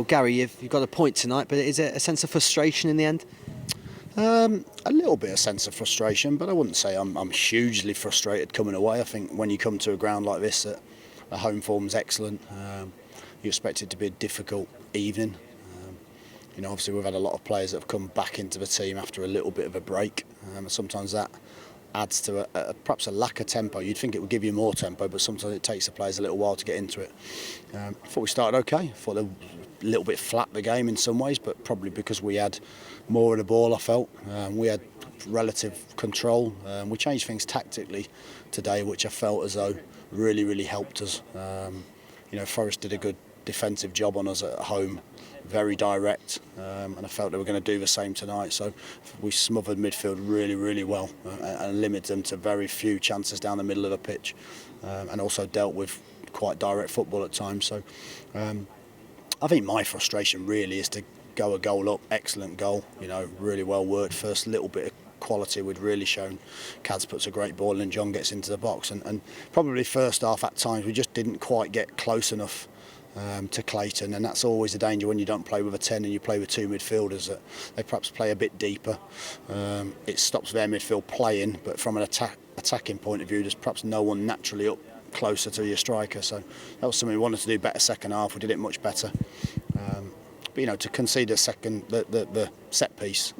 Well, Gary, you've got a point tonight, but is it a sense of frustration in the end? A little bit of sense of frustration, but I wouldn't say I'm hugely frustrated coming away. I think when you come to a ground like this, the home form's excellent. You expect it to be a difficult evening. Obviously we've had a lot of players that have come back into the team after a little bit of a break. Sometimes that adds to perhaps a lack of tempo. You'd think it would give you more tempo, but sometimes it takes the players a little while to get into it. I thought we started okay. I thought they were a little bit flat the game in some ways, but probably because we had more of the ball, I felt. We had relative control. We changed things tactically today, which I felt as though really helped us. Forest did a good defensive job on us at home, very direct, and I felt they were going to do the same tonight. So we smothered midfield really well and limited them to very few chances down the middle of the pitch, and also dealt with quite direct football at times. So I think my frustration really is to go a goal up, excellent goal, really well worked. First little bit of quality we'd really shown. Cads puts a great ball and John gets into the box, and probably first half at times we just didn't quite get close enough to Clayton, and that's always a danger when you don't play with a 10 and you play with two midfielders, that they perhaps play a bit deeper. It stops their midfield playing, but from an attacking point of view there's perhaps no one naturally up closer to your striker, so that was something we wanted to do better second half. We did it much better, but to concede the set piece,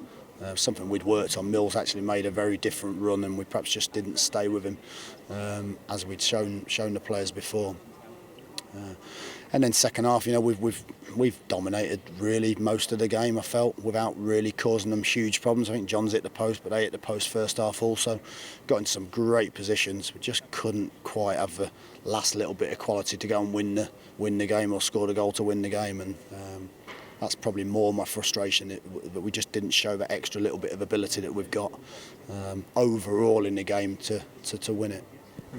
something we'd worked on. Mills actually made a very different run and we perhaps just didn't stay with him as we'd shown the players before. And then second half, we've dominated really most of the game, I felt, without really causing them huge problems. I think John's hit the post, but they hit the post first half also. Got in some great positions, but just couldn't quite have the last little bit of quality to go and win the game or score the goal to win the game. And that's probably more my frustration, that we just didn't show that extra little bit of ability that we've got overall in the game to win it.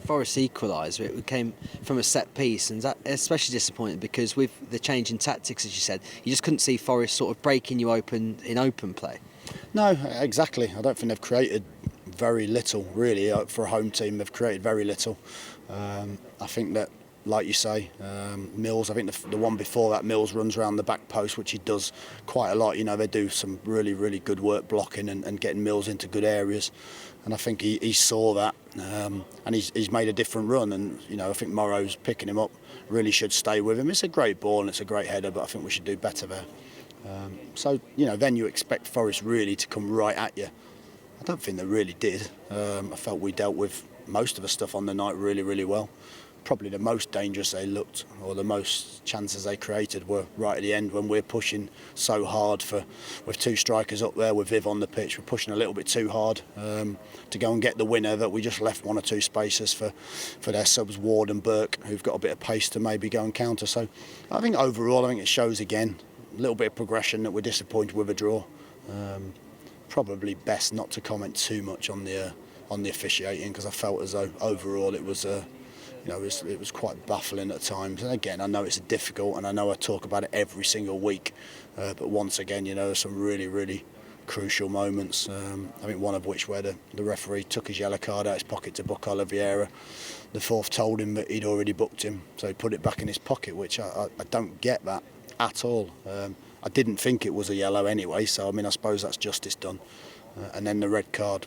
Forest equaliser, it came from a set piece, and that especially disappointed because with the change in tactics, as you said, you just couldn't see Forest sort of breaking you open in open play. No, exactly. I don't think they've created very little, really. For a home team, they've created very little. I think that, like you say, Mills, I think the one before that, Mills runs around the back post, which he does quite a lot. They do some really good work blocking and getting Mills into good areas. And I think he saw that, and he's made a different run. And I think Morrow's picking him up, really should stay with him. It's a great ball and it's a great header, but I think we should do better there. So then you expect Forest really to come right at you. I don't think they really did. I felt we dealt with most of the stuff on the night really well. Probably the most dangerous they looked, or the most chances they created, were right at the end when we're pushing so hard with two strikers up there with Viv on the pitch. We're pushing a little bit too hard to go and get the winner, that we just left one or two spaces for their subs, Ward and Burke, who've got a bit of pace to maybe go and counter. So I think overall, it shows again a little bit of progression, that we're disappointed with a draw. Probably best not to comment too much on the officiating, because I felt as though overall it was it was quite baffling at times. And again, I know it's difficult, and I know I talk about it every single week, but once again, there's some really crucial moments. I think one of which where the referee took his yellow card out of his pocket to book Oliveira. The fourth told him that he'd already booked him, so he put it back in his pocket, which I don't get that at all. I didn't think it was a yellow anyway, so I suppose that's justice done. And then the red card.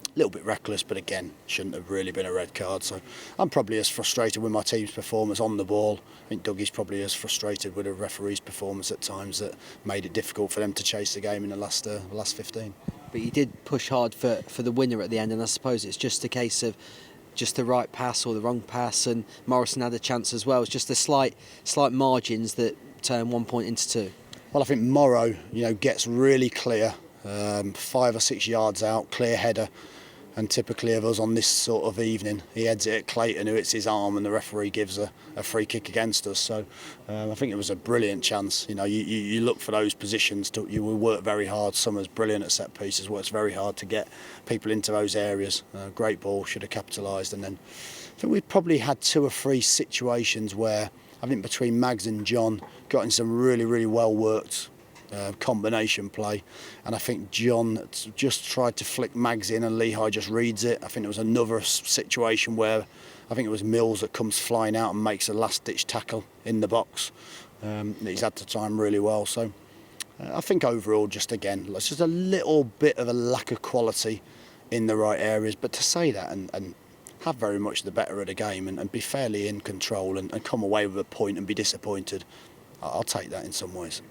A little bit reckless, but again, shouldn't have really been a red card. So I'm probably as frustrated with my team's performance on the ball. I think Dougie's probably as frustrated with the referee's performance at times, that made it difficult for them to chase the game in the last 15. But you did push hard for the winner at the end, and I suppose it's just a case of just the right pass or the wrong pass, and Morrison had a chance as well. It's just the slight margins that turn 1 point into two. Well, I think Morrow, gets really clear, 5 or 6 yards out, clear header. And typically of us on this sort of evening, he heads it at Clayton, who hits his arm, and the referee gives a free kick against us. So I think it was a brilliant chance. You look for those positions. You will work very hard. Summers brilliant at set pieces, works very hard to get people into those areas. Great ball, should have capitalised. And then I think we probably had 2 or 3 situations where I think between Mags and John got in some really well worked combination play, and I think John just tried to flick Mags in and Lehigh just reads it. I think there was another situation where I think it was Mills that comes flying out and makes a last ditch tackle in the box, He's had to time really well. So I think overall, just again, it's just a little bit of a lack of quality in the right areas. But to say that and have very much the better of the game and be fairly in control and come away with a point and be disappointed, I'll take that in some ways.